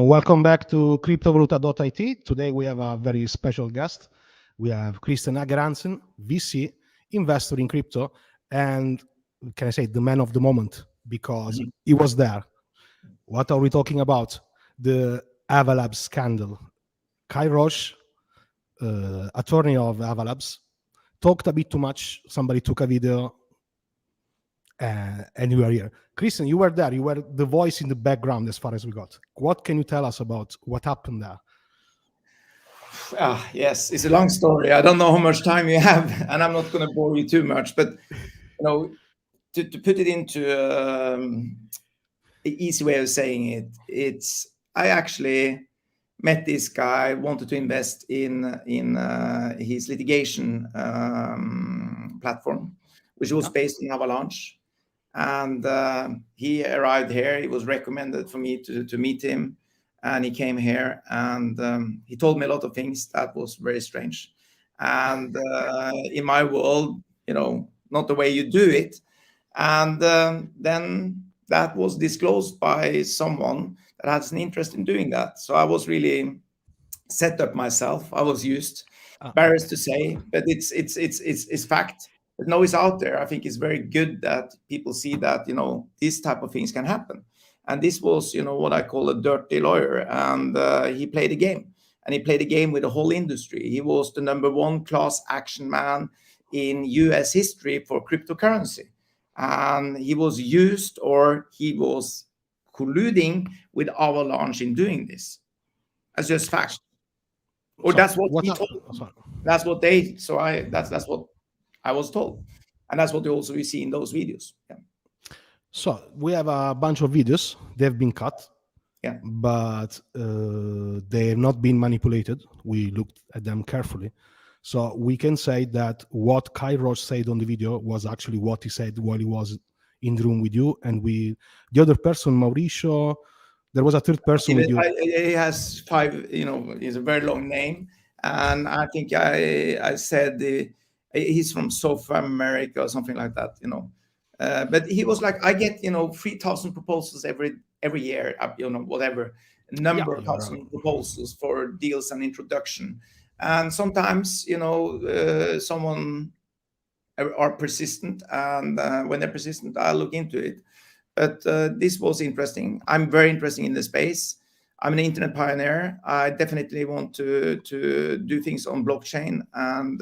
Welcome back to criptovaluta.it. Today we have a very special guest. We have Christen Ager-Hanssen, VC, investor in crypto, and can I say the man of the moment because he was there. What are we talking about? The AvaLabs scandal. Kyle Roche, attorney of AvaLabs, talked a bit too much. Somebody took a video, and you are here. Christen, you were there. You were the voice in the background as far as we got. What can you tell us about what happened there? Yes, it's a long story. I don't know how much time you have, and I'm not going to bore you too much. But to put it into an easy way of saying it, it's I actually met this guy, wanted to invest in his litigation platform, which was based in Avalanche. And he arrived here. He was recommended for me to meet him. And he came here and he told me a lot of things that was very strange. And in my world, not the way you do it. And then that was disclosed by someone that has an interest in doing that. So I was really set up myself. I was used, embarrassed to say, but it's fact. But now it's out there. I think it's very good that people see that, these type of things can happen. And this was, what I call a dirty lawyer. And he played a game. And he played a game with the whole industry. He was the #1 class action man in US history for cryptocurrency. And he was used, or he was colluding with Avalanche in doing this. That's just fact. Or that's what he told. That's what they. So that's what I was told, and that's what also we see in those videos. Yeah. So we have a bunch of videos. They've been cut. Yeah. But they have not been manipulated. We looked at them carefully. So we can say that what Kyle Roche said on the video was actually what he said while he was in the room with you. And the other person, Mauricio, there was a third person with you. He has 5, it's a very long name. And I think I said he's from South America or something like that, But he was like, I get, 3,000 proposals every year, whatever number of thousand proposals for deals and introduction. And sometimes, someone are persistent, and when they're persistent, I'll look into it. But this was interesting. I'm very interested in the space. I'm an internet pioneer. I definitely want to do things on blockchain, and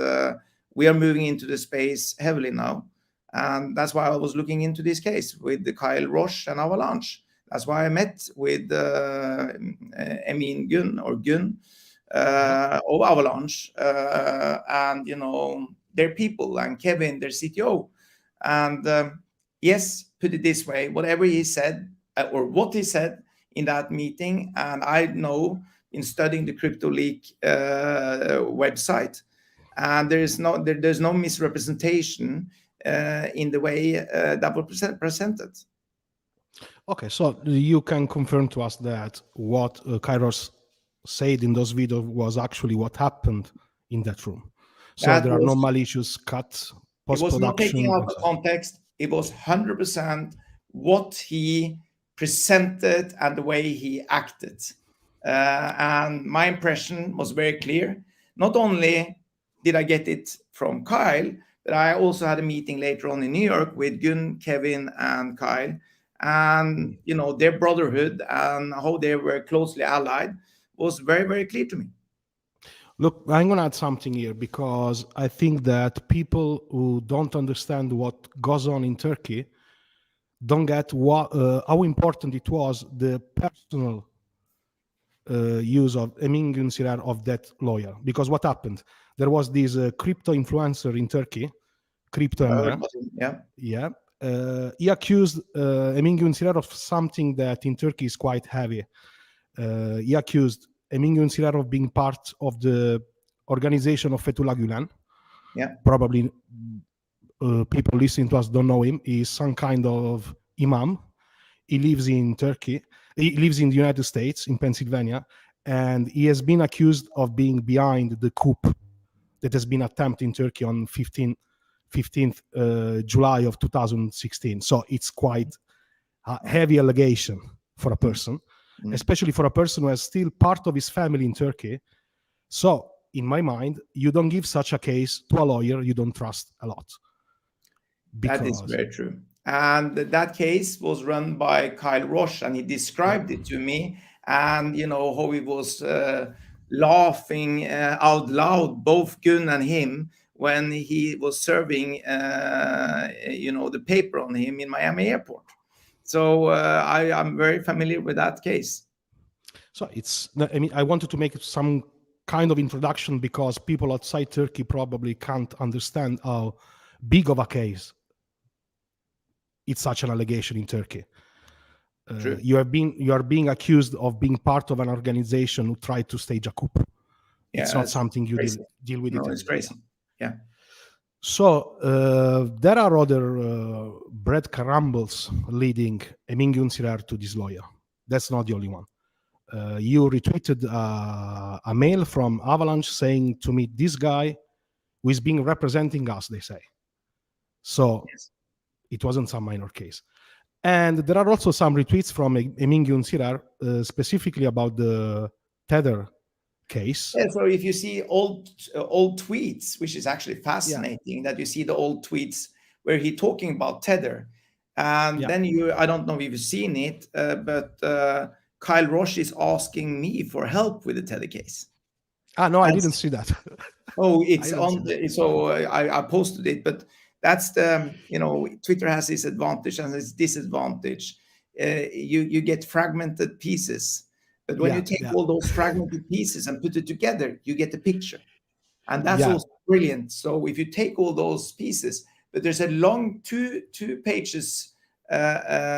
we are moving into the space heavily now. And that's why I was looking into this case with the Kyle Roche and Avalanche. That's why I met with Emin Gun, of Avalanche, and their people, and Kevin, their CTO. And yes, put it this way, whatever he said, or what he said in that meeting, and I know in studying the CryptoLeak website, and there's no misrepresentation in the way that was presented. Okay, so you can confirm to us that what Kyle Roche said in those videos was actually what happened in that room. So That there are no was, malicious cuts, it was not taking post-production. out of context. It was 100% what he presented and the way he acted. And my impression was very clear. Not only did I get it from Kyle, but I also had a meeting later on in New York with Gun, Kevin, and Kyle. And their brotherhood and how they were closely allied was very, very clear to me. Look, I'm going to add something here, because I think that people who don't understand what goes on in Turkey don't get how important it was, the personal use of Emin Günsirer, of that lawyer. Because what happened? There was this crypto influencer in Turkey, Crypto Emre. Yeah. He accused Emin Günsirer of something that in Turkey is quite heavy. He accused Emin Günsirer of being part of the organization of Fethullah Gülen. Yeah. Probably people listening to us don't know him. He's some kind of imam. He lives in Turkey. He lives in the United States, in Pennsylvania, and he has been accused of being behind the coup that has been attempted in Turkey on 15th July of 2016. So it's quite a heavy allegation for a person, especially for a person who has still part of his family in Turkey. So in my mind, you don't give such a case to a lawyer you don't trust a lot. That is very true. And that case was run by Kyle Roche, and he described it to me, and how he was laughing out loud, both Gun and him, when he was serving the paper on him in Miami airport. So I'm very familiar with that case. So I wanted to make some kind of introduction, because people outside Turkey probably can't understand how big of a case it's such an allegation in Turkey. You are being accused of being part of an organization who tried to stage a coup. Yeah, it's not something you deal with. No, it's crazy. Yeah. So there are other breadcrumbs leading Emin Günsirer to this lawyer. That's not the only one. You retweeted a mail from Avalanche saying to meet this guy who is being representing us, they say. So yes. It wasn't some minor case. And there are also some retweets from Emin Günsirer specifically about the Tether case. Yeah, so if you see old tweets, which is actually fascinating, that you see the old tweets where he's talking about Tether. And then I don't know if you've seen it, but Kyle Roche is asking me for help with the Tether case. No, I didn't see that. Oh, it's on. So I posted it, but that's the Twitter has its advantage and its disadvantage. You get fragmented pieces, but when you take all those fragmented pieces and put it together, you get the picture, and that's also brilliant. So if you take all those pieces, but there's a long two pages a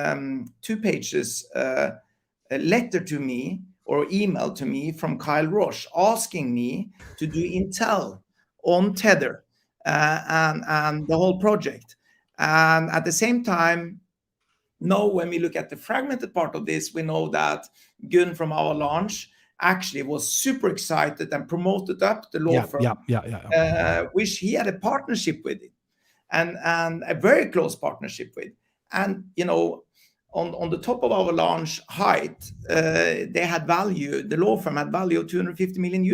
letter to me or email to me from Kyle Roche asking me to do intel on Tether and the whole project. And at the same time, when we look at the fragmented part of this, we know that Gun from Avalanche actually was super excited and promoted up the law firm, which he had a partnership with it, and a very close partnership with. And on the top of Avalanche height, they had value. The law firm had value of $250 million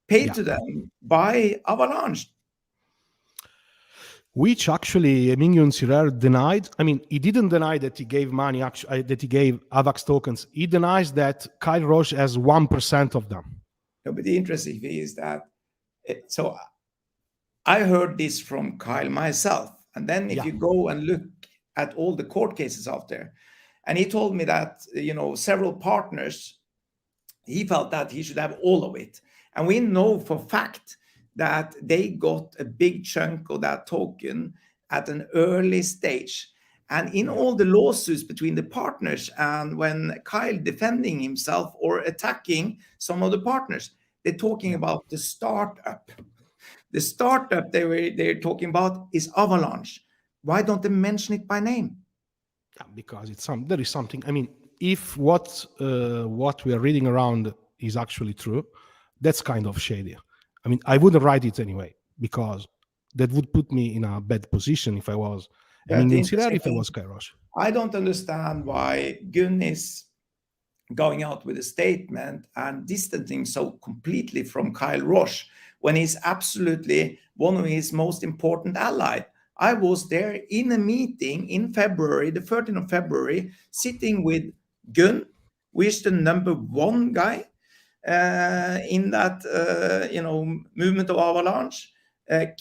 paid to them by Avalanche. Which actually Emin Günsirer denied. I mean, he didn't deny that he gave money, that he gave AVAX tokens. He denies that Kyle Roche has 1% of them. No, but the interesting thing is that, so I heard this from Kyle myself. And then if you go and look at all the court cases out there, and he told me that, several partners he felt that he should have all of it. And we know for fact that they got a big chunk of that token at an early stage. And in all the lawsuits between the partners, and when Kyle defending himself or attacking some of the partners, they're talking about the startup. The startup they're talking about is Avalanche. Why don't they mention it by name? Because there is something. I mean, if what we are reading around is actually true, that's kind of shady. I mean, I wouldn't write it anyway, because that would put me in a bad position if I was. I mean, consider if I was Kyle Roche. I don't understand why Gun is going out with a statement and distancing so completely from Kyle Roche when he's absolutely one of his most important allies. I was there in a meeting in February, the 13th of February, sitting with Gun, who is the number one guy in that movement of Avalanche,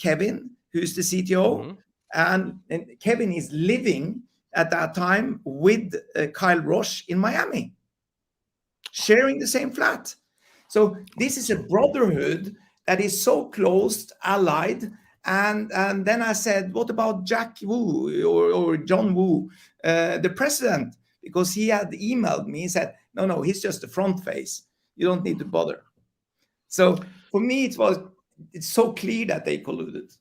Kevin, who's the CTO, and Kevin is living at that time with Kyle Roche in Miami, sharing the same flat. So this is a brotherhood that is so close, allied. And then I said, what about Jack Wu or John Wu, the president? Because he had emailed me and said, no, he's just the front face. You don't need to bother. So for me, it's so clear that they colluded.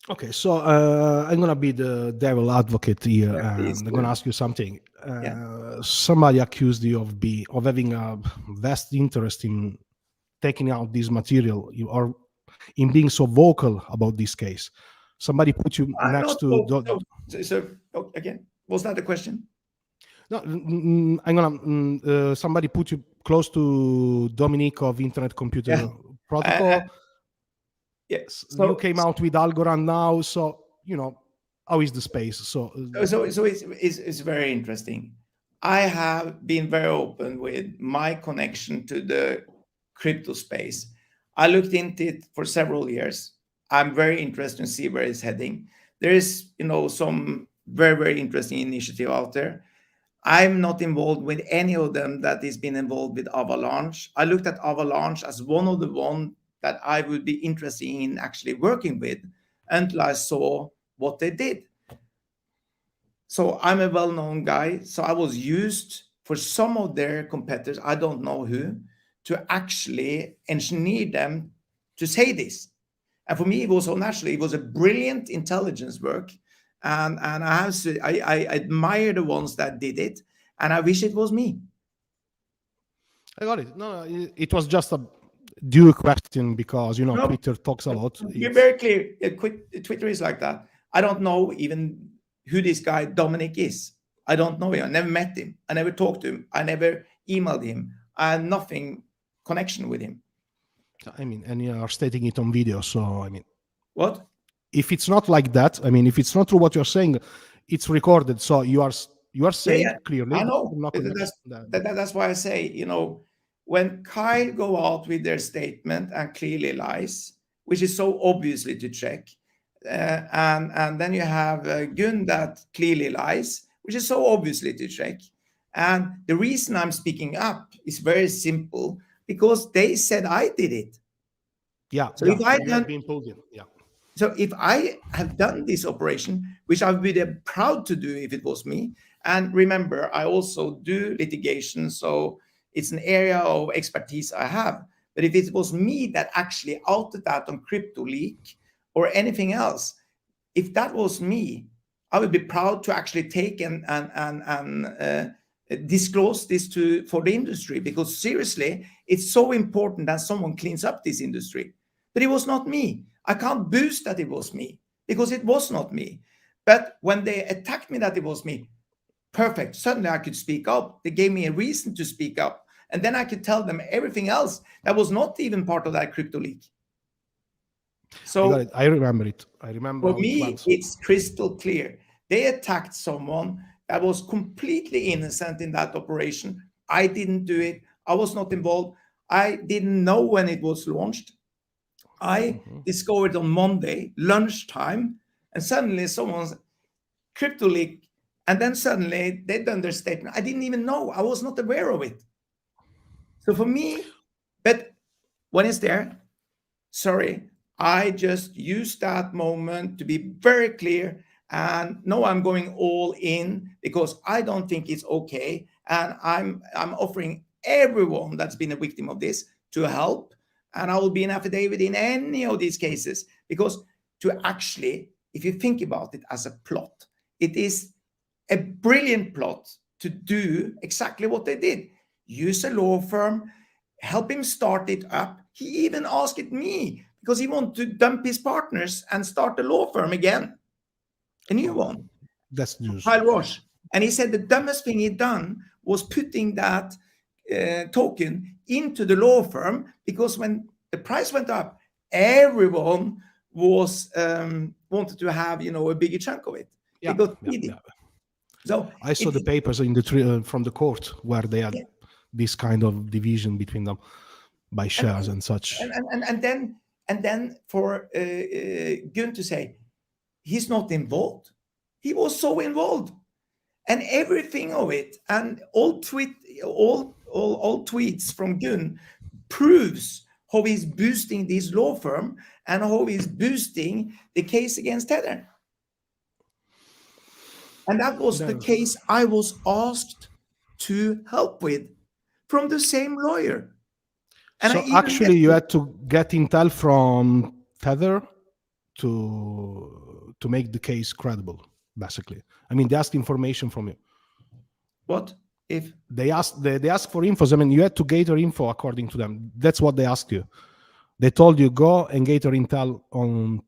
Okay, so I'm gonna be the devil advocate here, and I'm gonna ask you something. Somebody accused you of having a vast interest in taking out this material, or in being so vocal about this case. Somebody put you next to. So again, was that the question? No, I'm gonna. Somebody put you close to Dominic of Internet Computer Protocol. Yes, you came out with Algorand now, so how is the space? So it's very interesting. I have been very open with my connection to the crypto space. I looked into it for several years. I'm very interested to see where it's heading. There is, some very, very interesting initiative out there. I'm not involved with any of them that has been involved with Avalanche. I looked at Avalanche as one of the ones that I would be interested in actually working with until I saw what they did. So I'm a well-known guy. So I was used for some of their competitors, I don't know who, to actually engineer them to say this. And for me, it was so naturally. It was a brilliant intelligence work. And I admire the ones that did it. And I wish it was me. I got it. No, it was just a due question because, Twitter talks a lot. You're very clear. Twitter is like that. I don't know even who this guy Dominic is. I don't know him. I never met him. I never talked to him. I never emailed him. I have nothing connection with him. I mean, and you are stating it on video. So, I mean, what? If it's not like that, I mean, if it's not true what you're saying, it's recorded. So you are saying clearly. I know. That's why I say, when Kyle go out with their statement and clearly lies, which is so obviously to check, and then you have Gun that clearly lies, which is so obviously to check. And the reason I'm speaking up is very simple, because they said I did it. Yeah. So if I have been pulled in. Yeah. So if I have done this operation, which I would be proud to do if it was me, and remember, I also do litigation, so it's an area of expertise I have. But if it was me that actually outed that on Crypto Leak or anything else, if that was me, I would be proud to actually take and disclose this for the industry, because seriously, it's so important that someone cleans up this industry. But it was not me. I can't boost that it was me, because it was not me. But when they attacked me that it was me, perfect. Suddenly I could speak up. They gave me a reason to speak up. And then I could tell them everything else that was not even part of that crypto leak. So I remember it. I remember. For me, it's crystal clear. They attacked someone that was completely innocent in that operation. I didn't do it. I was not involved. I didn't know when it was launched. I discovered on Monday, lunchtime, and suddenly someone's crypto leak. And then suddenly they'd done their statement. I didn't even know. I was not aware of it. So for me, but when it's there, sorry, I just use that moment to be very clear. And no, I'm going all in because I don't think it's okay. And I'm offering everyone that's been a victim of this to help. And I will be an affidavit in any of these cases because to actually, if you think about it as a plot, it is a brilliant plot to do exactly what they did. Use a law firm, help him start it up. He even asked me because he wanted to dump his partners and start a law firm again, a new one, That's news. Kyle Roche. And he said the dumbest thing he'd done was putting that token into the law firm because when the price went up, everyone was wanted to have a bigger chunk of it. Yeah, They got yeah, greedy. yeah. So I saw the papers in the from the court where they had Yeah. this kind of division between them by shares and such. and then for Gun to say he's not involved, he was so involved, and everything of it, and all tweets from Gun proves how he's boosting this law firm and how he's boosting the case against Tether. And that was the case I was asked to help with from the same lawyer. And so actually, you had to get intel from Tether to make the case credible. Basically, I mean, they asked information from you. What if they asked for info? I mean, you had to gather info according to them. That's what they asked you. They told you go and gather intel on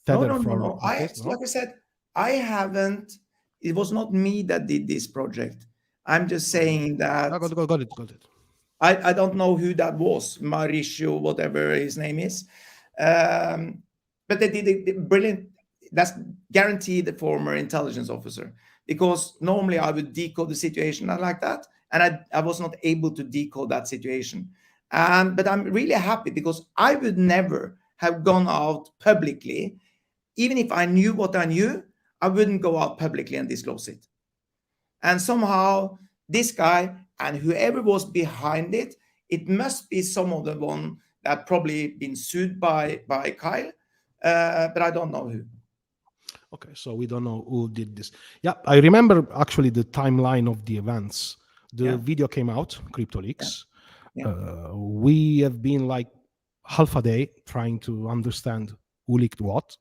Tether. No. Like I said, I haven't. It was not me that did this project. I'm just saying that. Got it. I don't know who that was, Mauricio, whatever his name is. But they did a brilliant, that's guaranteed the former intelligence officer. Because normally I would decode the situation like that. And I was not able to decode that situation. But I'm really happy because I would never have gone out publicly. Even if I knew what I knew, I wouldn't go out publicly and disclose it. And somehow this guy and whoever was behind it, it must be some of the one that probably been sued by Kyle, but I don't know who. Okay, so we don't know who did this. Yeah, I remember actually the timeline of the events. The video came out, CryptoLeaks. We have been like half a day trying to understand who leaked what.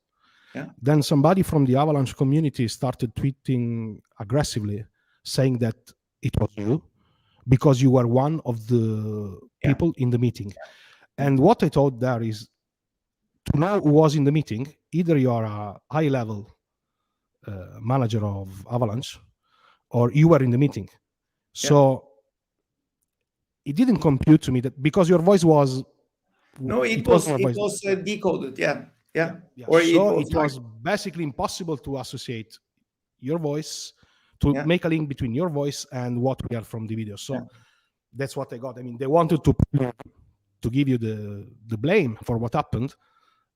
Then somebody from the Avalanche community started tweeting aggressively, saying that it was you because you were one of the people in the meeting. And what I thought there is, to know who was in the meeting, either you are a high-level manager of Avalanche or you were in the meeting. So it didn't compute to me that because your voice was... No, it was decoded, yeah. Or it was basically impossible to associate your voice, to make a link between your voice and what we heard from the video. So that's what I got. I mean, they wanted to give you the blame for what happened,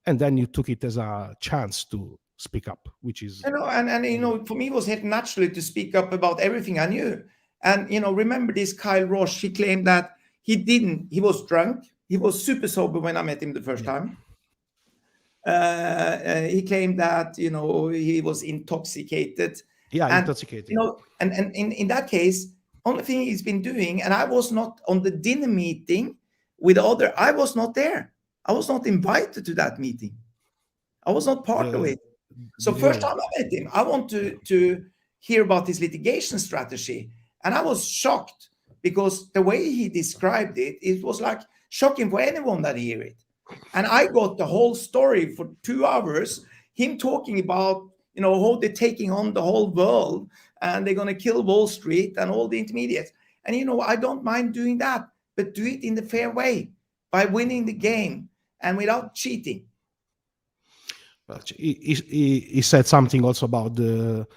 and then you took it as a chance to speak up, which is... And for me, it was naturally to speak up about everything I knew. And, remember this Kyle Roche, he claimed that he was drunk. He was super sober when I met him the first time. He claimed that, he was intoxicated. Intoxicated. And in that case, only thing he's been doing, and I was not on the dinner meeting with I was not there. I was not invited to that meeting. I was not part of it. So first time I met him, I want to hear about his litigation strategy. And I was shocked because the way he described it, it was like shocking for anyone that hear it. And I got the whole story for 2 hours, him talking about, how they're taking on the whole world and they're going to kill Wall Street and all the intermediates. And, I don't mind doing that, but do it in the fair way by winning the game and without cheating. He said something also about the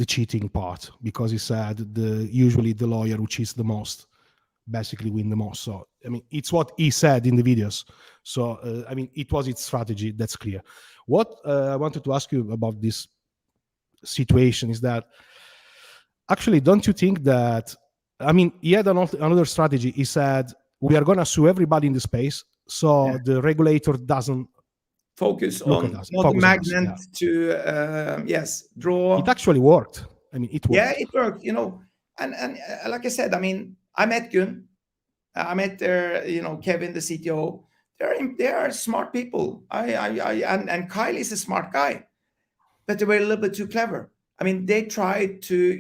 cheating part, because he said usually the lawyer who cheats the most basically win the most. So I mean, it's what he said in the videos. So I mean, it was its strategy. That's clear. What I wanted to ask you about this situation is that actually, don't you think that I mean, he had another strategy. He said, we are going to sue everybody in the space, so Yeah. the regulator doesn't Focus look at on us, not the focus on us. magnet Yeah. to It draw. actually worked. I mean, it Yeah, worked. it worked. And like I said, I mean, I met Gun. I met their, Kevin, the CTO. They are smart people. And Kyle is a smart guy, but they were a little bit too clever. I mean, they tried to,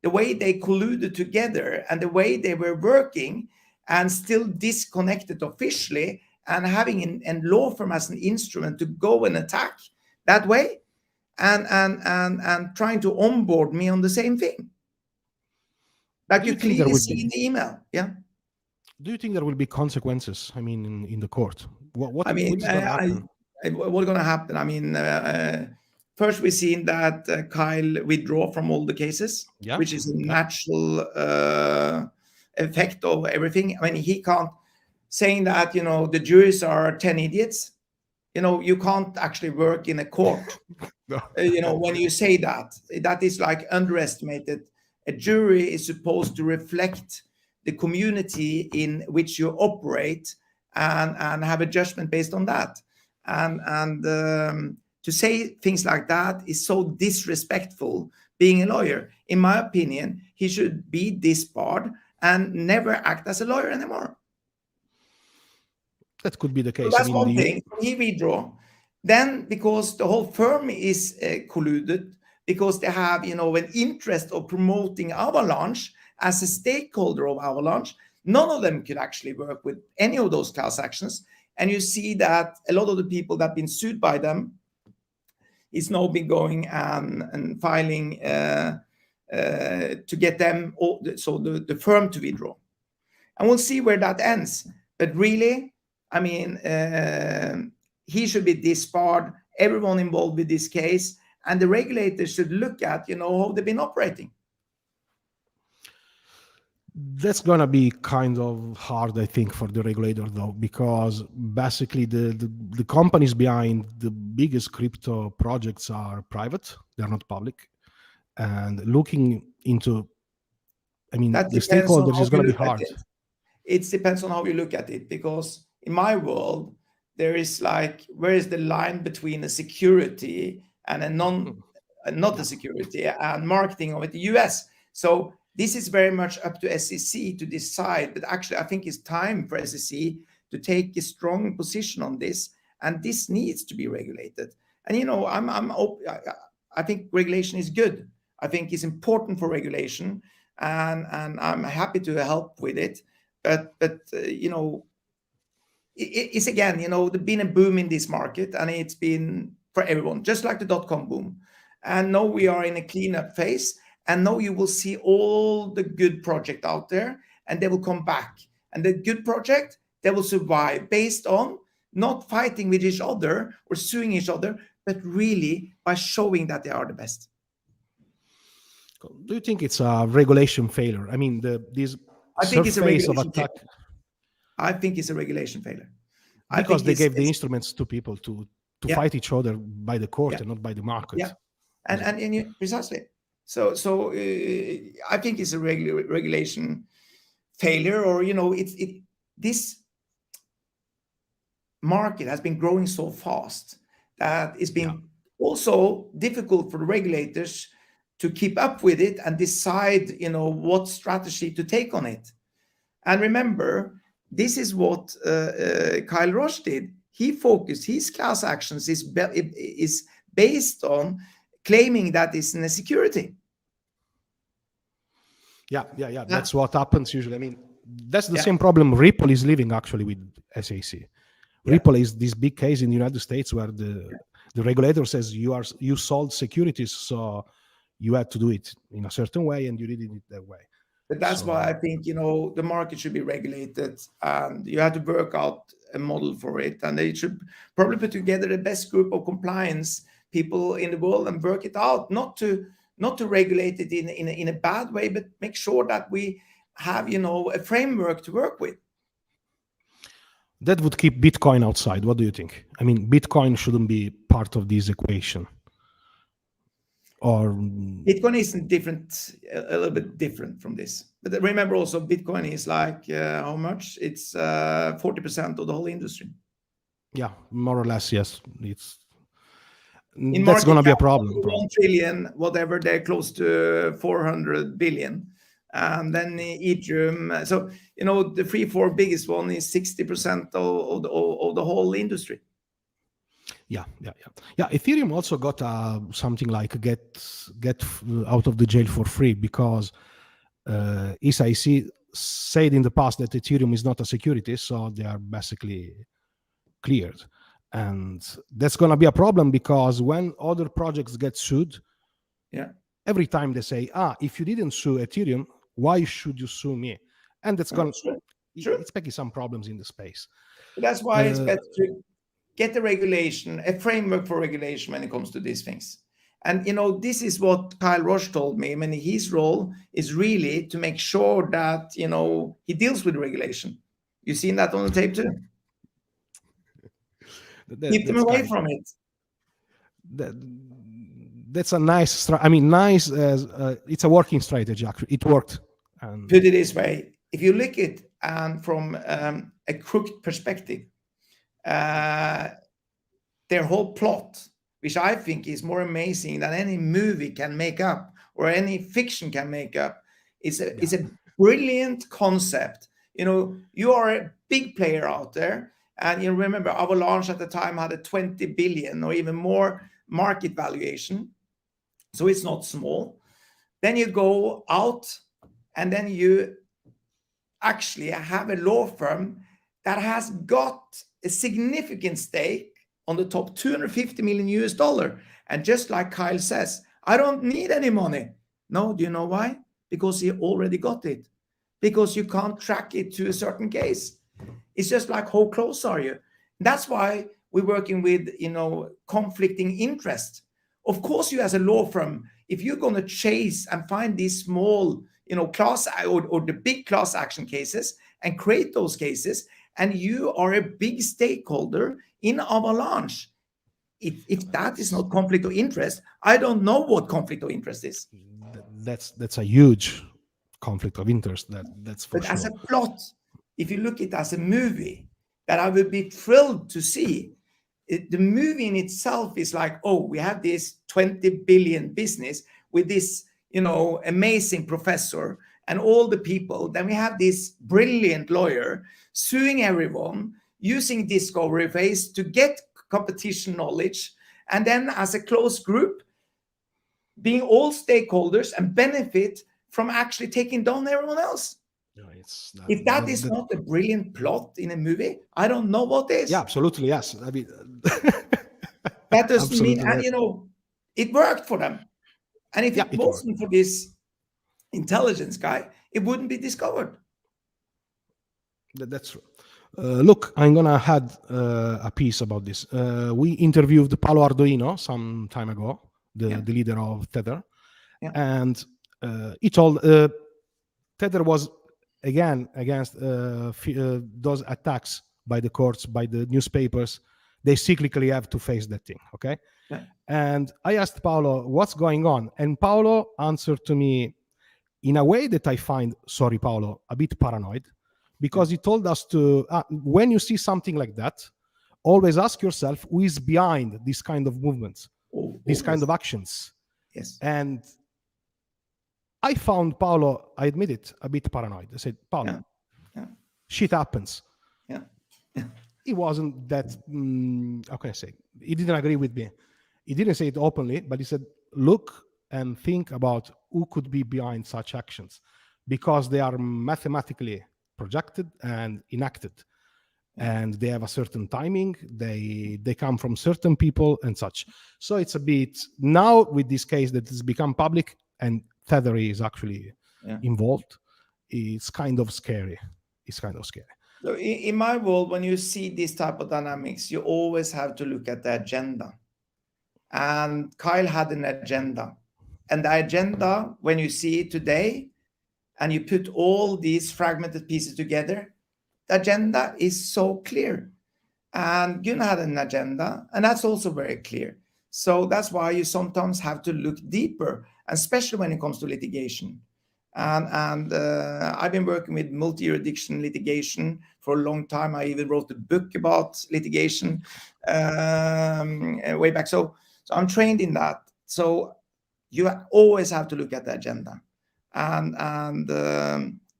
the way they colluded together and the way they were working and still disconnected officially and having a law firm as an instrument to go and attack that way and trying to onboard me on the same thing. Like Do you you think there clearly would see in be? the email. Yeah. Do you think there will be consequences? I mean, in the court, what I mean, is going to happen? what's going to happen? I mean, first we've seen that Kyle withdraw from all the cases, Yeah, which is a yeah. natural effect of everything. I mean, he can't saying that the juries are 10 idiots. You can't actually work in a court. No. When you say that is like underestimated. A jury is supposed to reflect the community in which you operate and have a judgment based on that. And to say things like that is so disrespectful. Being a lawyer, in my opinion, he should be disbarred and never act as a lawyer anymore. That could be the So case. I that's mean, one thing. He withdraw. Then, because the whole firm is colluded, because they have, an interest of promoting Avalanche as a stakeholder of Avalanche, none of them could actually work with any of those class actions. And you see that a lot of the people that have been sued by them is now been going and filing to get them, so the firm to withdraw. And we'll see where that ends. But really, I mean, he should be disbarred, everyone involved with this case, and the regulators should look at, how they've been operating. that's going to be kind of hard, I think, for the regulator, though, because basically the companies behind the biggest crypto projects are private. They're not public. And looking into, I mean, That the depends on stakeholders how is going you to be look at hard. it. It depends on how you look at it, because in my world, there is like, where is the line between a security and not a security and marketing of it, the US? So this is very much up to SEC to decide, but actually I think it's time for SEC to take a strong position on this, and this needs to be regulated. And I think regulation is good. I think it's important for regulation, and I'm happy to help with it. But it's again, there's been a boom in this market, and it's been for everyone, just like the dot-com boom. And now we are in a cleanup phase, and now you will see all the good project out there, and they will come back. And the good project, they will survive based on not fighting with each other or suing each other, but really by showing that they are the best. Do you think it's a regulation failure? I mean, this I think it's a surface of regulation attack, failure. I think it's a regulation failure. because they gave the instruments to people to fight each other by the court and not by the market. Yeah, and precisely. So I think it's a regulation failure, or this market has been growing so fast that it's been also difficult for the regulators to keep up with it and decide, what strategy to take on it. And remember, this is what Kyle Roche did. He focused his class actions is based on claiming that it's in a security. Yeah. That's what happens usually. I mean, that's the Yeah. same problem Ripple is living actually with SAC. Yeah. Ripple is this big case in the United States where the regulator says you sold securities, so you had to do it in a certain way, and you did it that way. But that's why I think, the market should be regulated, and you have to work out a model for it. And they should probably put together the best group of compliance people in the world and work it out, not to regulate it in a bad way, but make sure that we have, a framework to work with. That would keep Bitcoin outside. What do you think? I mean, Bitcoin shouldn't be part of this equation. Or Bitcoin isn't different, a little bit different from this. But remember also, Bitcoin is like how much? It's 40% of the whole industry. yeah, more or less, yes. In That's market going to be a cap, problem. 1 trillion, whatever, they're close to 400 billion. And then Ethereum. So, the 3-4 biggest one is 60% of the whole industry. Yeah. Ethereum also got something like get out of the jail for free, because ECIC said in the past that Ethereum is not a security, so they are basically cleared. And that's going to be a problem, because when other projects get sued, every time they say, if you didn't sue Ethereum, why should you sue me? And that's going to it's making some problems in the space. That's why it's better to get the regulation, a framework for regulation when it comes to these things. And this is what Kyle Roche told me. I mean, his role is really to make sure that he deals with regulation. You've seen that on the tape too. Keep them away from it. That's a nice. Nice as it's a working strategy. Actually, it worked. Put it this way: if you look at it from a crooked perspective, their whole plot, which I think is more amazing than any movie can make up or any fiction can make up, is a brilliant concept. You are a big player out there, and you remember Avalanche at the time had a 20 billion or even more market valuation, so it's not small. Then you go out, and then you actually have a law firm that has got a significant stake on the top, $250 million. And just like Kyle says, I don't need any money. No, do you know why? Because he already got it. Because you can't track it to a certain case. It's just like, how close are you? That's why we're working with, conflicting interest. Of course, you as a law firm, if you're going to chase and find these small, class or the big class action cases and create those cases, and you are a big stakeholder in Avalanche, if that is not conflict of interest, I don't know what conflict of interest is. That's a huge conflict of interest. That's for but sure. As a plot, if you look at it as a movie, that I would be thrilled to see. The movie in itself is like, we have this 20 billion business with this, amazing professor and all the people. Then we have this brilliant lawyer suing everyone, using discovery phase to get competition knowledge, and then as a close group, being all stakeholders and benefit from actually taking down everyone else. No, if that is not a brilliant plot in a movie, I don't know what is. Yeah, absolutely, yes. That doesn't mean, and it worked for them. And if it wasn't for this intelligence guy, it wouldn't be discovered. That's true. Look, I'm gonna add a piece about this. We interviewed Paolo Ardoino some time ago, the leader of Tether, and he told Tether was again against those attacks by the courts, by the newspapers. They cyclically have to face that thing, okay? Yeah. And I asked Paolo, what's going on? And Paolo answered to me in a way that I find, sorry, Paolo, a bit paranoid, because he told us to, when you see something like that, always ask yourself who is behind this kind of movements, these kind of actions. Yes. And I found Paolo, I admit it, a bit paranoid. I said, Paolo, shit happens. Yeah. He wasn't that, how can I say? He didn't agree with me. He didn't say it openly, but he said, look and think about who could be behind such actions, because they are mathematically projected and enacted, and they have a certain timing. They come from certain people and such. So it's a bit, now with this case that has become public and Tether is actually involved, it's kind of scary. So in my world, when you see this type of dynamics, you always have to look at the agenda. And Kyle had an agenda. And the agenda, when you see it today, and you put all these fragmented pieces together, the agenda is so clear. And Gunnar had an agenda, and that's also very clear. So that's why you sometimes have to look deeper, especially when it comes to litigation. And I've been working with multi-jurisdiction litigation for a long time. I even wrote a book about litigation way back. So I'm trained in that. So you always have to look at the agenda. And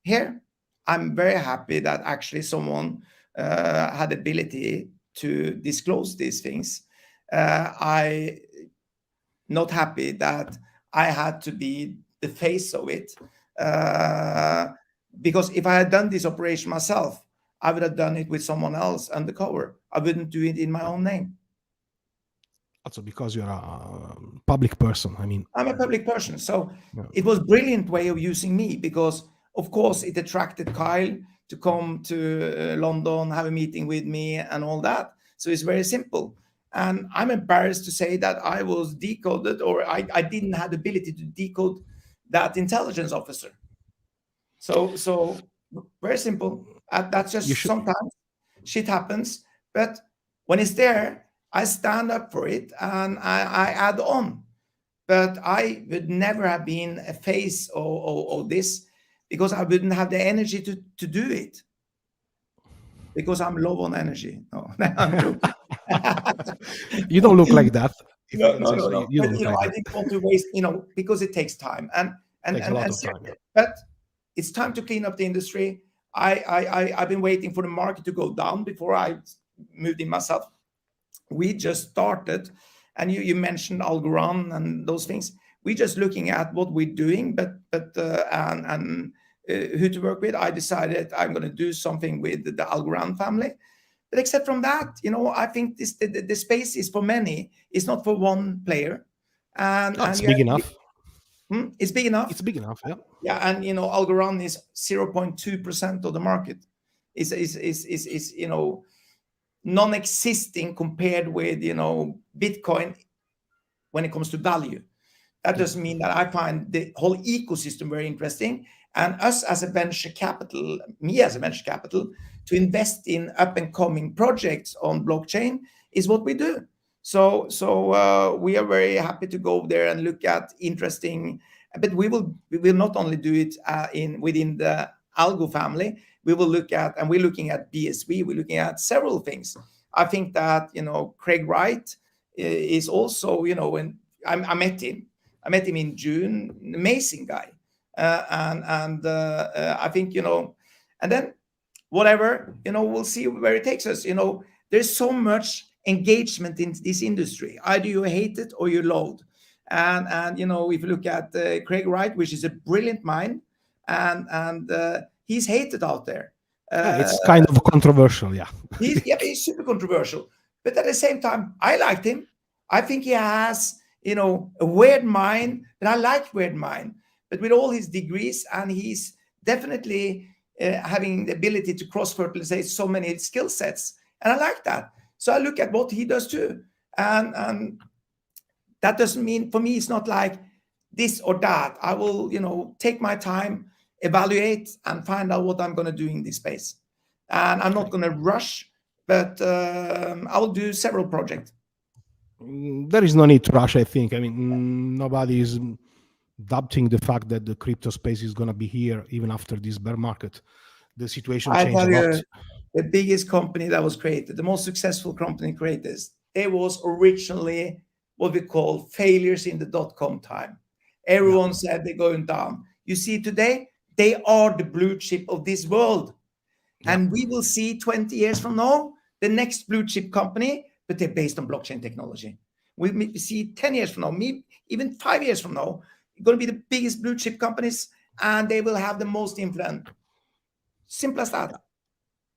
here, I'm very happy that actually someone had the ability to disclose these things. I not happy that I had to be the face of it, because if I had done this operation myself, I would have done it with someone else undercover. I wouldn't do it in my own name. Also because you're a public person. I mean, I'm a public person, so it was brilliant way of using me, because of course it attracted Kyle to come to London, have a meeting with me and all that. So it's very simple. And I'm embarrassed to say that I was decoded, or I didn't have the ability to decode that intelligence officer. So very simple. That's just sometimes shit happens. But when it's there, I stand up for it and I add on. But I would never have been a face of this, because I wouldn't have the energy to do it. Because I'm low on energy. No, I'm joking. You don't look like that. No. You don't But, look like I that. didn't want to waste, because it takes time and Takes a lot of time. But it's time to clean up the industry. I've been waiting for the market to go down before I moved in myself. We just started, and you mentioned Algorand and those things. We're just looking at what we're doing, but who to work with. I decided I'm going to do something with the Algorand family. But except from that, I think the space is for many. It's not for one player. And it's big enough. It's big enough. It's big enough, yeah. Yeah, and Algorand is 0.2% of the market. Is non-existing compared with Bitcoin when it comes to value. That doesn't mean that I find the whole ecosystem very interesting. And us as a venture capital, me as a venture capital, to invest in up and coming projects on blockchain is what we do. So we are very happy to go there and look at interesting. But we will not only do it within the Algo family. We will look at, and we're looking at BSV. We're looking at several things. I think that Craig Wright is also when I met him. I met him in June. Amazing guy, and I think and then whatever we'll see where it takes us. There's so much engagement in this industry. Either you hate it or you love it. And if you look at Craig Wright, which is a brilliant mind, and he's hated out there. It's kind of controversial, yeah. He's super controversial. But at the same time, I liked him. I think he has, a weird mind, but I like weird mind. But with all his degrees, and he's definitely having the ability to cross-fertilize so many skill sets. And I like that. So I look at what he does too. And that doesn't mean, for me, it's not like this or that. I will, take my time, evaluate, and find out what I'm going to do in this space. And I'm not going to rush, but I will do several projects. There is no need to rush, I think. I mean, nobody is doubting the fact that the crypto space is going to be here even after this bear market. The situation changed a lot. The biggest company that was created, the most successful company created, they was originally what we call failures in the dot-com time. Everyone said they're going down. You see today, they are the blue chip of this world. And we will see 20 years from now, the next blue chip company, but they're based on blockchain technology. We see 10 years from now, even 5 years from now, going to be the biggest blue chip companies, and they will have the most influence. Simple as that.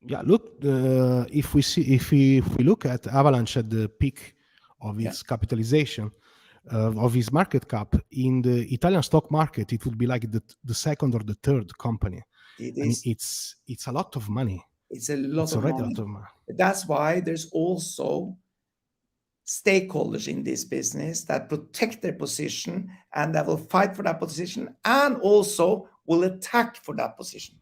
Yeah, look, if we look at Avalanche at the peak of its capitalization, of its market cap in the Italian stock market, it would be like the second or the third company. It is. I mean, it's a lot of money. It's a lot of already money. A lot of money. That's why there's also stakeholders in this business that protect their position and that will fight for that position and also will attack for that position.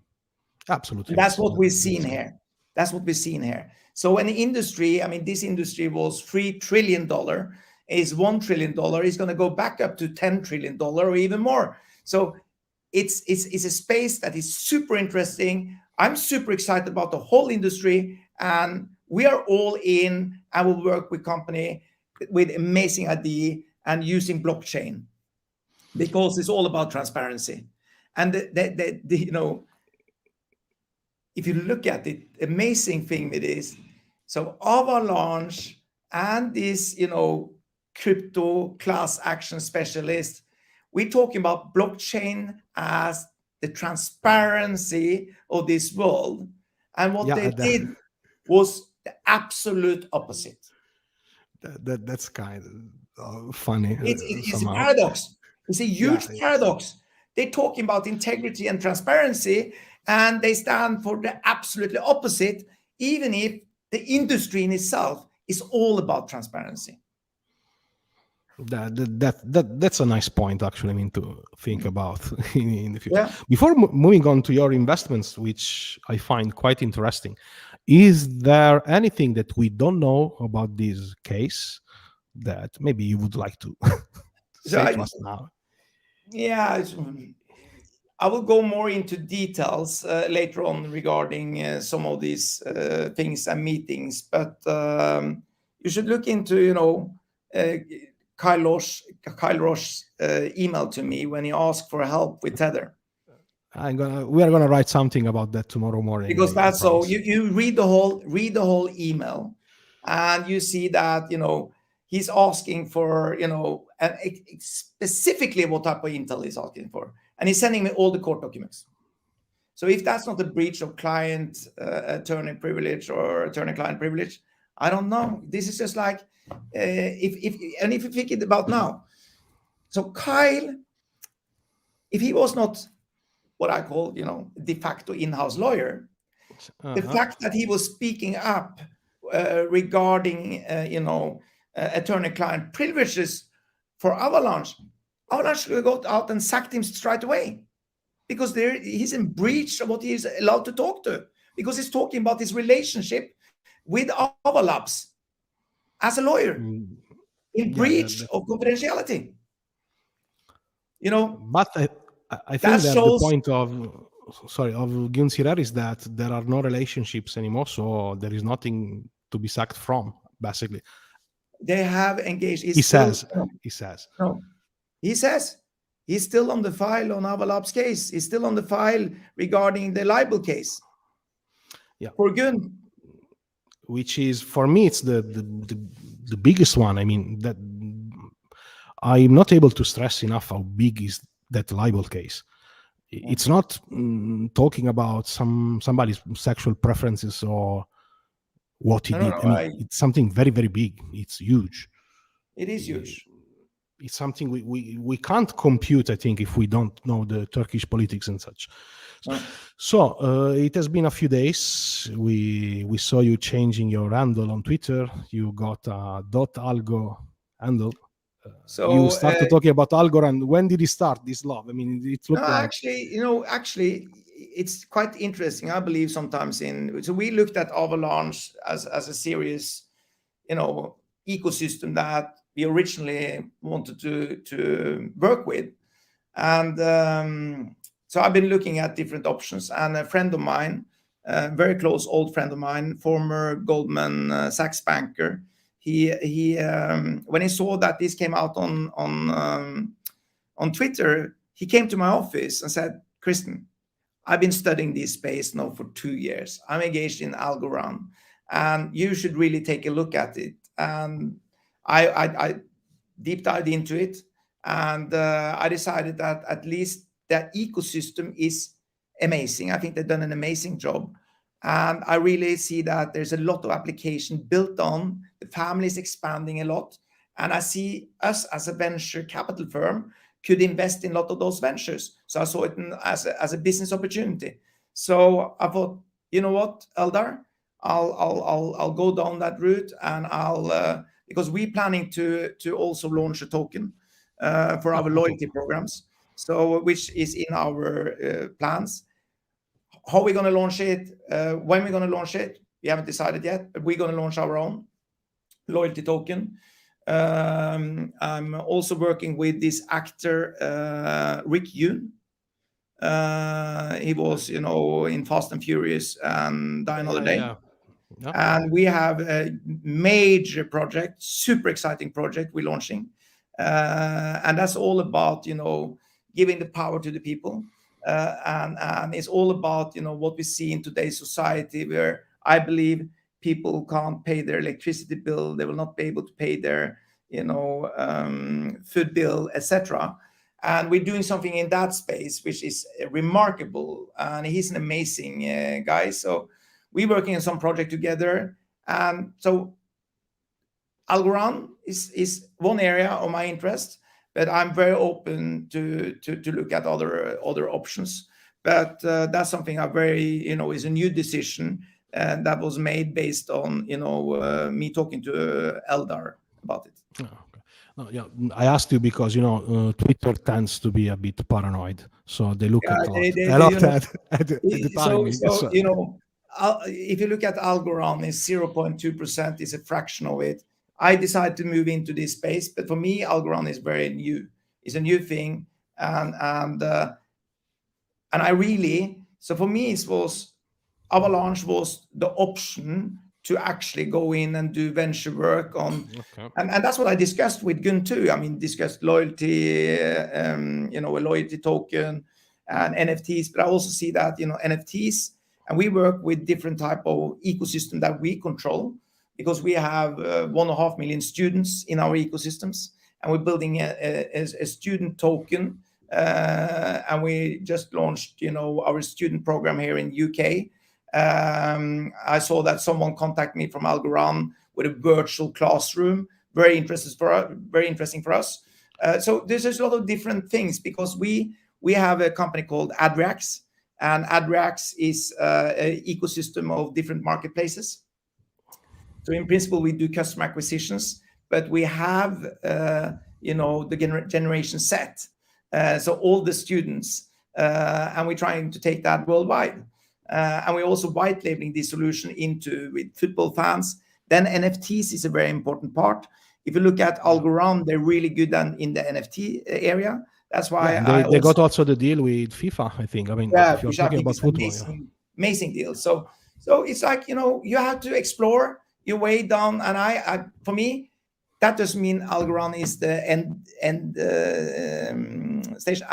Absolutely. And that's what we've seen here. That's what we've seen here. So when the industry, this industry was $3 trillion is $1 trillion, is going to go back up to $10 trillion or even more. So it's a space that is super interesting. I'm super excited about the whole industry, and we are all in and will work with company with amazing idea and using blockchain, because it's all about transparency. And you know, if you look at it, amazing thing it is. So Avalanche and this, you know, crypto class action specialist, we're talking about blockchain as the transparency of this world. And what they did was the absolute opposite. That's kind of funny. It's a somehow. paradox. It's a huge paradox. They're talking about integrity and transparency, and they stand for the absolutely opposite, even if the industry in itself is all about transparency. That's a nice point, actually. I mean, to think about in the future. Yeah. Before moving on to your investments, which I find quite interesting, is there anything that we don't know about this case that maybe you would like to say to us now? Yeah, I will go more into details later on regarding some of these things and meetings, but you should look into, you know, Kyle Roche's email to me when he asked for help with Tether. We are gonna write something about that tomorrow morning. Because that's so you read the whole email, and you see that, you know, he's asking for, you know, specifically what type of intel he's asking for, and he's sending me all the court documents. So if that's not a breach of client attorney privilege or attorney-client privilege, I don't know. This is just like if you think it about now. So Kyle, if he was not what I call, you know, de facto in-house lawyer, the fact that he was speaking up regarding, you know, attorney-client privileges for Avalanche got out and sacked him straight away, because he's in breach of what he is allowed to talk to, because he's talking about his relationship with AvaLabs as a lawyer in breach of confidentiality. You know, but I think that the point of Guns here is that there are no relationships anymore, so there is nothing to be sacked from, basically. They have engaged. He says he's still on the file on AvaLabs case. He's still on the file regarding the libel case. Yeah, for Gun, which is, for me, it's the biggest one. I mean, that I'm not able to stress enough how big is that libel case. It's not talking about somebody's sexual preferences or what he did. I mean, it's something very, very big. It's huge. It is huge. It's something we can't compute, I think, if we don't know the Turkish politics and such. So it has been a few days. We saw you changing your handle on Twitter. You got a .algo handle. So you started talking about Algorand. When did he start this love? I mean, it looked like... Actually, it's quite interesting. I believe sometimes so we looked at Avalanche as a serious, you know, ecosystem that we originally wanted to work with. And so I've been looking at different options, and a friend of mine, a very close old friend of mine, former Goldman Sachs banker, he when he saw that this came out on Twitter, he came to my office and said, "Christen, I've been studying this space now for 2 years. I'm engaged in Algorand, and you should really take a look at it." And I deep dived into it, and I decided that at least that ecosystem is amazing. I think they've done an amazing job. And I really see that there's a lot of application built on. The family is expanding a lot. And I see us as a venture capital firm could invest in a lot of those ventures. So I saw it as a business opportunity. So I thought, you know what, Eldar, I'll go down that route, and because we're planning to also launch a token for our loyalty programs, so which is in our plans. How are we going to launch it? When we're going to launch it? We haven't decided yet, but we're going to launch our own loyalty token. I'm also working with this actor, Rick Yoon. He was, in Fast and Furious and Die Another Day. Yeah. And we have a major project, super exciting project we're launching. And that's all about, giving the power to the people. And it's all about, what we see in today's society, where I believe people can't pay their electricity bill. They will not be able to pay their, food bill, etc. And we're doing something in that space, which is remarkable. And he's an amazing guy. So we're working on some project together. And so Algorand is one area of my interest, but I'm very open to look at other options. But that's something I very, is a new decision that was made based on, me talking to Eldar about it. Oh, okay. No, yeah, I asked you because Twitter tends to be a bit paranoid, so they look at a lot at the timing. So if you look at Algorand, is 0.2%, is a fraction of it. I decided to move into this space, but for me, Algorand is very new. It's a new thing, and I really, so for me, it was Avalanche was the option to actually go in and do venture work on, and that's what I discussed with Gun too. I mean, discussed loyalty, a loyalty token and NFTs, but I also see that, NFTs, and we work with different type of ecosystem that we control, because we have 1.5 million students in our ecosystems, and we're building a student token, and we just launched, our student program here in UK. I saw that someone contacted me from Algorand with a virtual classroom. Very interesting for us. So there's a lot of different things, because we have a company called Adreax, and Adreax is an ecosystem of different marketplaces. So in principle, we do customer acquisitions, but we have the generation set. So all the students, and we're trying to take that worldwide. And we're also white labeling this solution with football fans. Then NFTs is a very important part. If you look at Algorand, they're really good in the NFT area. That's why they got also the deal with FIFA, I think. I mean, if you're talking about football, amazing deal. So it's like, you have to explore your way down. And I for me, that doesn't mean Algorand is the end station.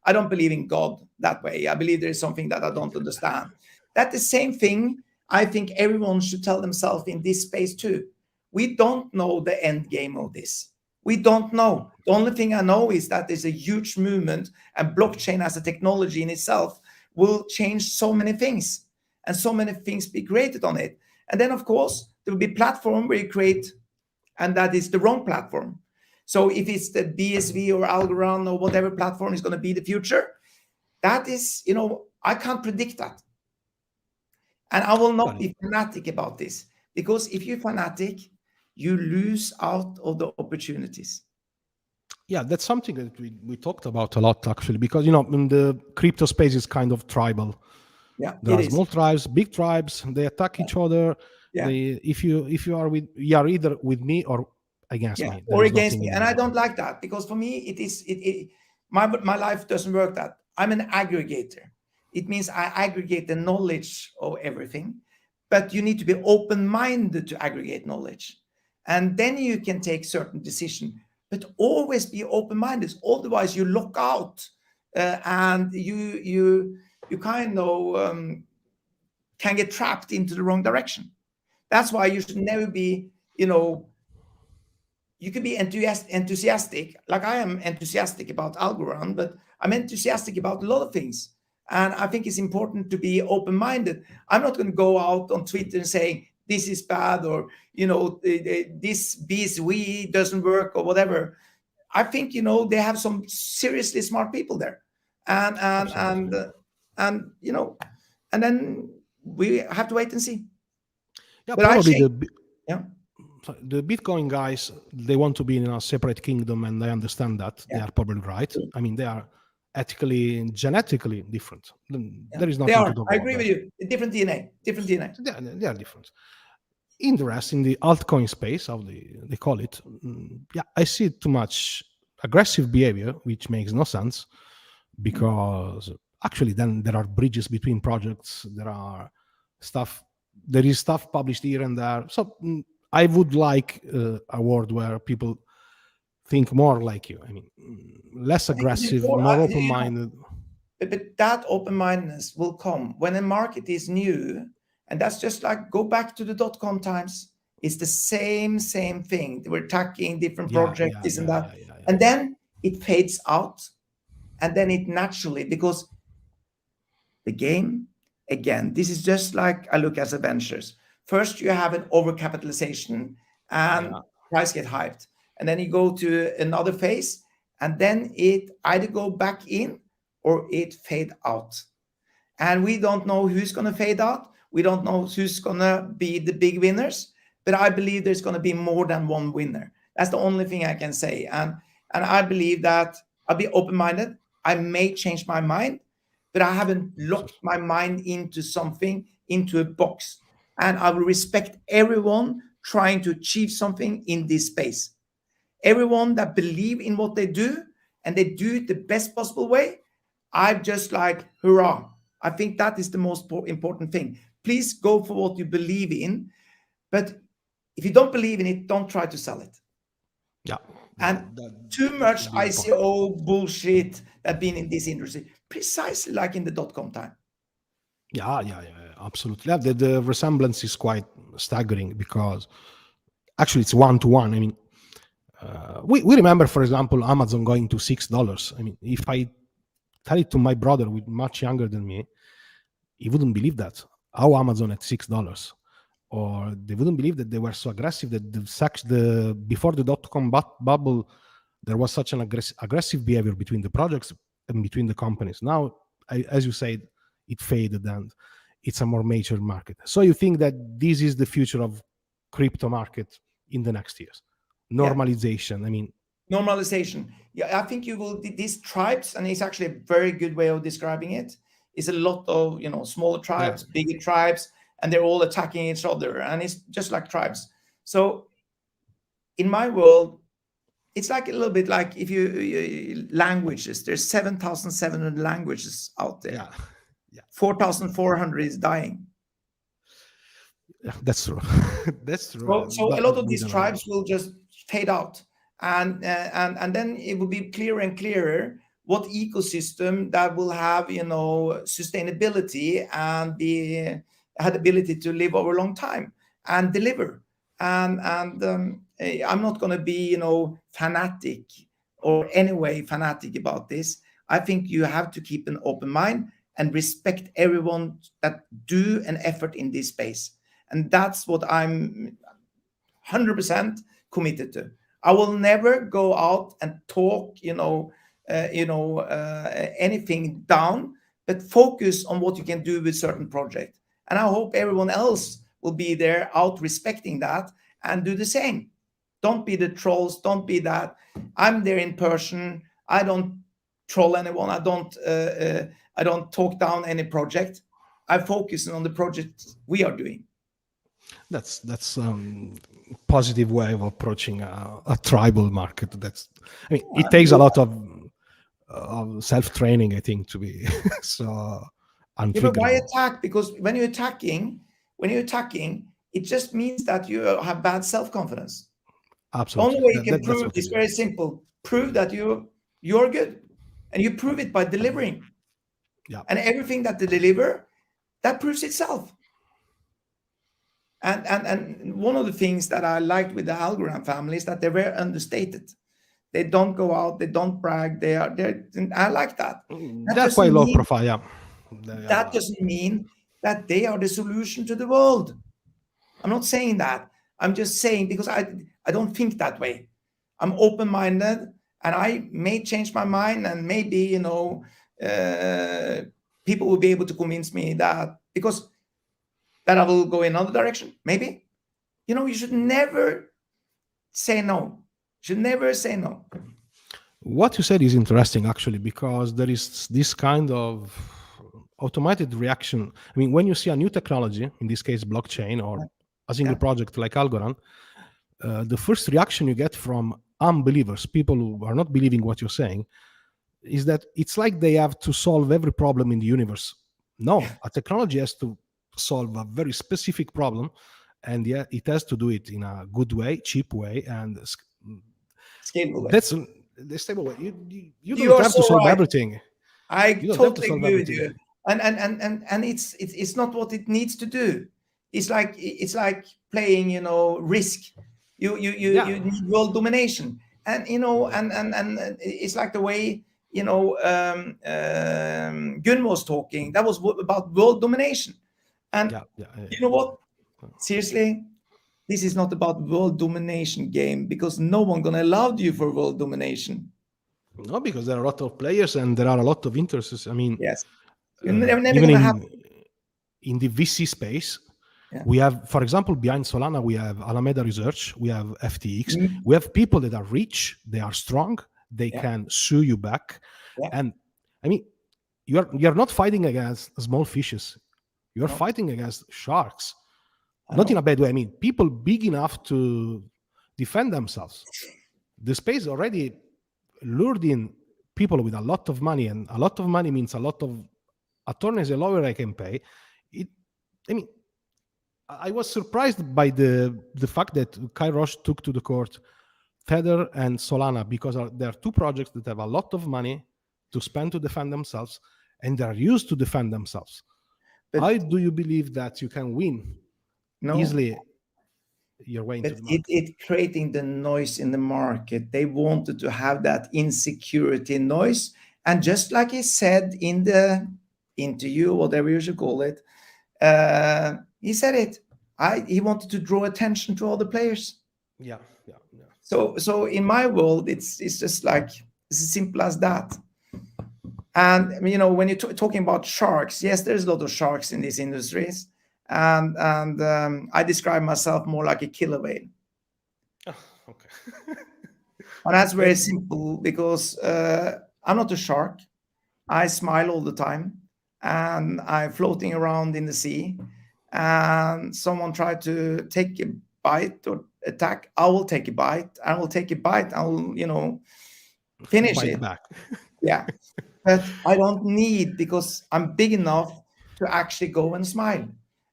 I don't believe in God that way. I believe there is something that I don't understand. That's the same thing I think everyone should tell themselves in this space too. We don't know the end game of this. We don't know. The only thing I know is that there's a huge movement, and blockchain as a technology in itself will change so many things, and so many things be created on it. And then, of course, there will be platform where you create, and that is the wrong platform. So if it's the BSV or Algorand or whatever platform is going to be the future, that is, I can't predict that. And I will not be fanatic about this, because if you're fanatic, you lose out of the opportunities. Yeah, that's something that we talked about a lot, actually, because, in the crypto space is kind of tribal. Yeah, there are small tribes, big tribes, they attack each other. Yeah. If you are either with me or against me. Or against me. And I don't like that, because for me, my life doesn't work that. I'm an aggregator. It means I aggregate the knowledge of everything, but you need to be open-minded to aggregate knowledge. And then you can take certain decisions, but always be open-minded. Otherwise, you lock out, and you kind of can get trapped into the wrong direction. That's why you should never be, you can be enthusiastic, like I am enthusiastic about Algorand, but I'm enthusiastic about a lot of things. And I think it's important to be open-minded. I'm not going to go out on Twitter and say, this is bad, or, this BSV doesn't work, or whatever. I think, they have some seriously smart people there. And then we have to wait and see. Yeah, but probably the Bitcoin guys, they want to be in a separate kingdom, and I understand that. They are probably right. I mean, they are ethically, genetically different. There is nothing to do about I agree with you. Different DNA. They are different. In the rest, in the altcoin space, how they call it, I see too much aggressive behavior, which makes no sense, because actually then there are bridges between projects. There is stuff published here and there. So I would like a world where people think more like you. I mean, less I think it's aggressive, important, more open-minded. but that open-mindedness will come when a market is new, and that's just like go back to the dot-com times. It's the same thing. They were attacking different projects, this and that, and then it fades out, and then it naturally, because the game, again, this is just like I look at the ventures. First, you have an overcapitalization and price get hyped, and then you go to another phase, and then it either go back in or it fade out. And we don't know who's going to fade out. We don't know who's going to be the big winners, but I believe there's going to be more than one winner. That's the only thing I can say. And I believe that I'll be open-minded. I may change my mind, but I haven't locked my mind into something, into a box. And I will respect everyone trying to achieve something in this space. Everyone that believe in what they do and they do it the best possible way, I'm just like, hurrah. I think that is the most important thing. Please go for what you believe in. But if you don't believe in it, don't try to sell it. Yeah. And too much ICO bullshit that been in this industry, precisely like in the dot-com time. Yeah, absolutely. Yeah, the resemblance is quite staggering, because actually it's one-to-one. I mean, we remember, for example, Amazon going to $6. I mean, if I tell it to my brother, with much younger than me, he wouldn't believe that. How Amazon at $6? Or they wouldn't believe that they were so aggressive, that before the dot-com bubble, there was such an aggressive behavior between the projects and between the companies. Now, as you said, it faded and it's a more mature market. So you think that this is the future of crypto market in the next years? Normalization. Yeah. I mean, normalization. Yeah, I think you will. These tribes, and it's actually a very good way of describing it. Is a lot of smaller tribes, bigger tribes, and they're all attacking each other, and it's just like tribes. So, in my world, it's like a little bit like if you languages. There's 7,700 languages out there. 4,400 is dying. That's true. That's true. So a lot of these tribes will just fade out, and then it will be clearer and clearer what ecosystem that will have sustainability and had the ability to live over a long time and deliver. And I'm not going to be fanatic or anyway fanatic about this. I think you have to keep an open mind and respect everyone that do an effort in this space. And that's what I'm 100% committed to. I will never go out and talk, anything down, but focus on what you can do with certain project. And I hope everyone else will be there out respecting that and do the same. Don't be the trolls. Don't be that. I'm there in person. I don't troll anyone. I don't talk down any project. I focus on the project we are doing. That's positive way of approaching a tribal market. It takes a lot of self-training, I think, to be so untriggerable. But why attack? Because when you're attacking, it just means that you have bad self-confidence. Absolutely. The only way you can prove is very simple. Prove that you're good, and you prove it by delivering. Yeah. And everything that they deliver, that proves itself. And one of the things that I liked with the Algorand family is that they're very understated. They don't go out, they don't brag. I like that. That's quite low profile. Yeah. That doesn't mean that they are the solution to the world. I'm not saying that. I'm just saying because I don't think that way. I'm open-minded, and I may change my mind, and maybe people will be able to convince me that because. That I will go in another direction, maybe. You should never say no. You should never say no. What you said is interesting, actually, because there is this kind of automated reaction. I mean, when you see a new technology, in this case, blockchain, or a single project like Algorand, the first reaction you get from unbelievers, people who are not believing what you're saying, is that it's like they have to solve every problem in the universe. No, a technology has to solve a very specific problem, and yeah, it has to do it in a good way, cheap way, and Scalable way. that's the stable way. You You don't are have to so solve right. everything. I You don't have to totally solve agree with everything. you. And it's not what it needs to do. It's like playing, Risk. You need world domination, and and it's like the way Gun was talking. That was about world domination, and you know what? Seriously, this is not about world domination game, because no one gonna allow you for world domination. No, because there are a lot of players and there are a lot of interests. I mean, Yes, you're never even gonna have. in the VC space, Yeah. we have, for example, behind Solana, we have Alameda Research, we have FTX, Mm. we have people that are rich, they are strong, they Yeah. can sue you back. Yeah. And I mean, you're not fighting against small fishes, you're No. fighting against sharks. I Not in know. a bad way. I mean, people big enough to defend themselves. The space already lured in people with a lot of money, and a lot of money means a lot of attorneys and lawyer I can pay. I mean, I was surprised by the fact that Kyle Roche took to the court Tether and Solana, because there are two projects that have a lot of money to spend to defend themselves, and they are used to defend themselves. But How do you believe that you can win no, easily your way into but the market? it creating the noise in the market. They wanted to have that insecurity noise, and just like he said in the interview, whatever you should call it, he said it. He wanted to draw attention to all the players. Yeah. So in my world, it's just like it's as simple as that. And when you're talking about sharks, yes, there's a lot of sharks in these industries, and I describe myself more like a killer whale. Oh, okay. And that's very simple, because I'm not a shark. I smile all the time, and I'm floating around in the sea. And someone tried to take a bite or attack, I will take a bite. I will take a bite. I will, finish Fight it. back. Yeah, but I don't need, because I'm big enough to actually go and smile.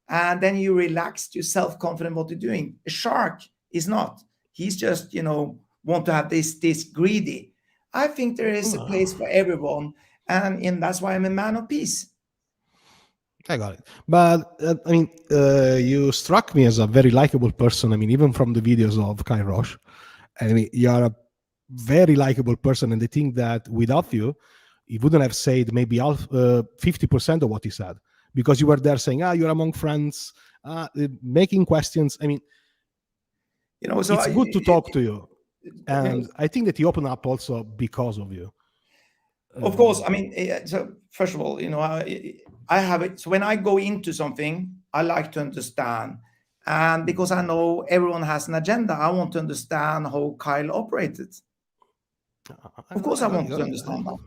And then you relaxed, you're self-confident what you're doing. A shark is not. He's just, want to have this greedy. I think there is a place for everyone, and that's why I'm a man of peace. I got it. But I mean, you struck me as a very likable person. I mean, even from the videos of Kyle Roche, I mean, you are a very likable person, and I think that without you, he wouldn't have said maybe 50% of what he said, because you were there saying, you're among friends, making questions. I mean, So it's good to talk to you, and I think that he opened up also because of you. Of course, I mean, so first of all, I have it. So when I go into something, I like to understand, and because I know everyone has an agenda, I want to understand how Kyle operated. Of course, I want to understand that,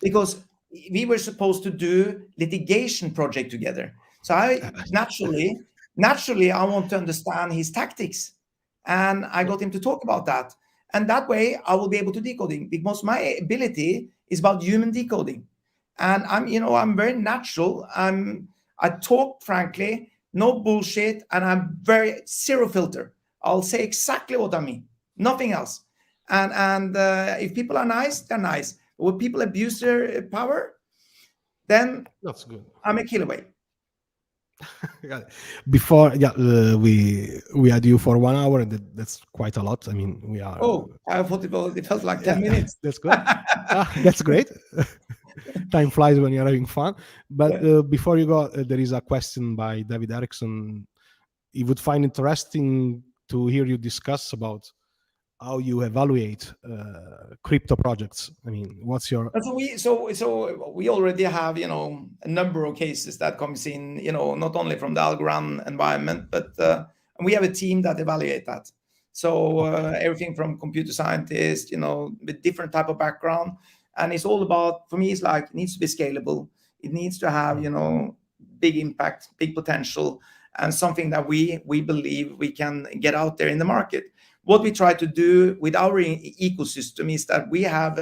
because we were supposed to do litigation project together. So I naturally, I want to understand his tactics, and I got him to talk about that. And that way, I will be able to decoding, because my ability is about human decoding, and I'm very natural. I talk frankly, no bullshit, and I'm very zero filter. I'll say exactly what I mean, nothing else. And if people are nice, they're nice. But when people abuse their power, then that's good. I'm a killer whale. Before, we had you for 1 hour, and that's quite a lot. I mean, we are. Oh, I thought it felt like 10 minutes. That's good. That's great. Time flies when you're having fun. But before you go, there is a question by David Erickson. He would find interesting to hear you discuss about how you evaluate crypto projects. I mean, what's your? So we already have a number of cases that comes in, not only from the Algorand environment, but we have a team that evaluate that. So everything from computer scientists, with different type of background, and it's all about, for me, it's like, it needs to be scalable. It needs to have big impact, big potential, and something that we believe we can get out there in the market. what we try to do with our ecosystem is that we have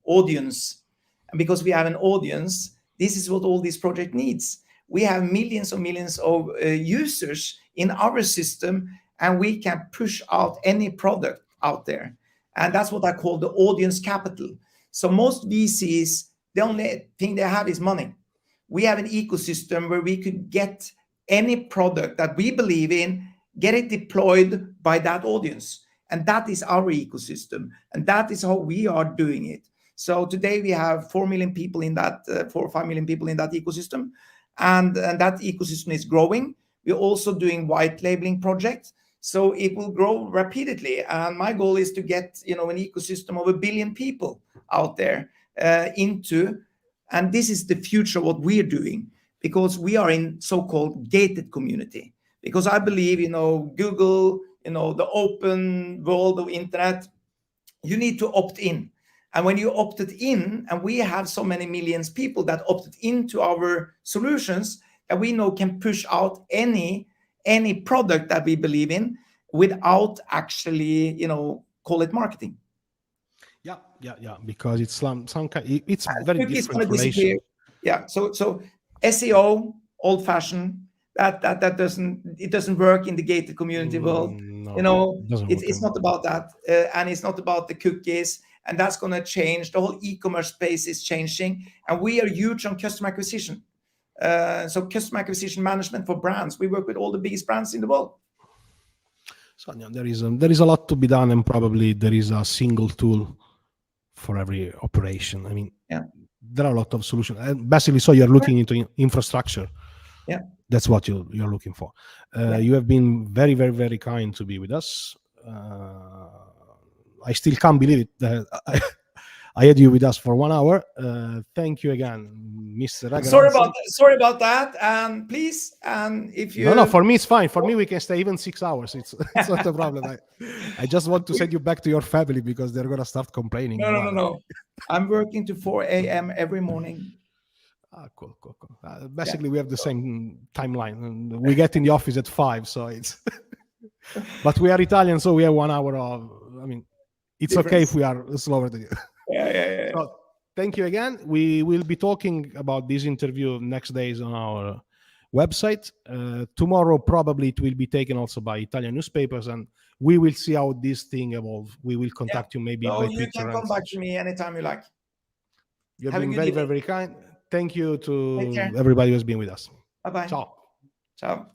audience, and because we have an audience, this is what all this project needs. We have millions of users in our system, and we can push out any product out there, and that's what I call the audience capital. So most VCs, the only thing they have is money. We have an ecosystem where we could get any product that we believe in, get it deployed by that audience. And that is our ecosystem. And that is how we are doing it. So today we have 4 million people in that, 4 or 5 million people in that ecosystem. And that ecosystem is growing. We're also doing white labeling projects. So it will grow rapidly. And my goal is to get, an ecosystem of 1 billion people out there into. And this is the future, what we're doing, because we are in so-called gated community. Because I believe, Google, the open world of internet, you need to opt in. And when you opted in, and we have so many millions of people that opted into our solutions, that we know can push out any product that we believe in without actually, call it marketing. Yeah, because it's some kind. It's very different relation. Yeah, so SEO, old-fashioned. That doesn't work in the gated community world. No, it's not about that, and it's not about the cookies, and that's going to change. The whole e-commerce space is changing, and we are huge on customer acquisition. So customer acquisition management for brands. We work with all the biggest brands in the world. So there is a lot to be done, and probably there is a single tool for every operation. I mean, there are a lot of solutions. And basically, so you're looking into infrastructure. Yeah, that's what you're looking for. You have been very, very, very kind to be with us. I still can't believe it that I had you with us for 1 hour. Thank you again, Mr. Ager-Hanssen. Sorry about that. And please, if you no, for me it's fine. For me, we can stay even 6 hours. It's not a problem. I just want to send you back to your family because they're gonna start complaining. No. I'm working to 4 a.m. every morning. Cool. Basically, we have the same timeline, and we get in the office at 5, so it's. But we are Italian, so we have 1 hour of. I mean, it's difference. Okay if we are slower than you. Yeah. So, thank you again. We will be talking about this interview next days on our website. Tomorrow, probably it will be taken also by Italian newspapers, and we will see how this thing evolves. We will contact you maybe by Twitter. You can come back to me anytime you like. You've been very, very, very kind. Thank you to everybody who's been with us. Bye-bye. Ciao. Ciao.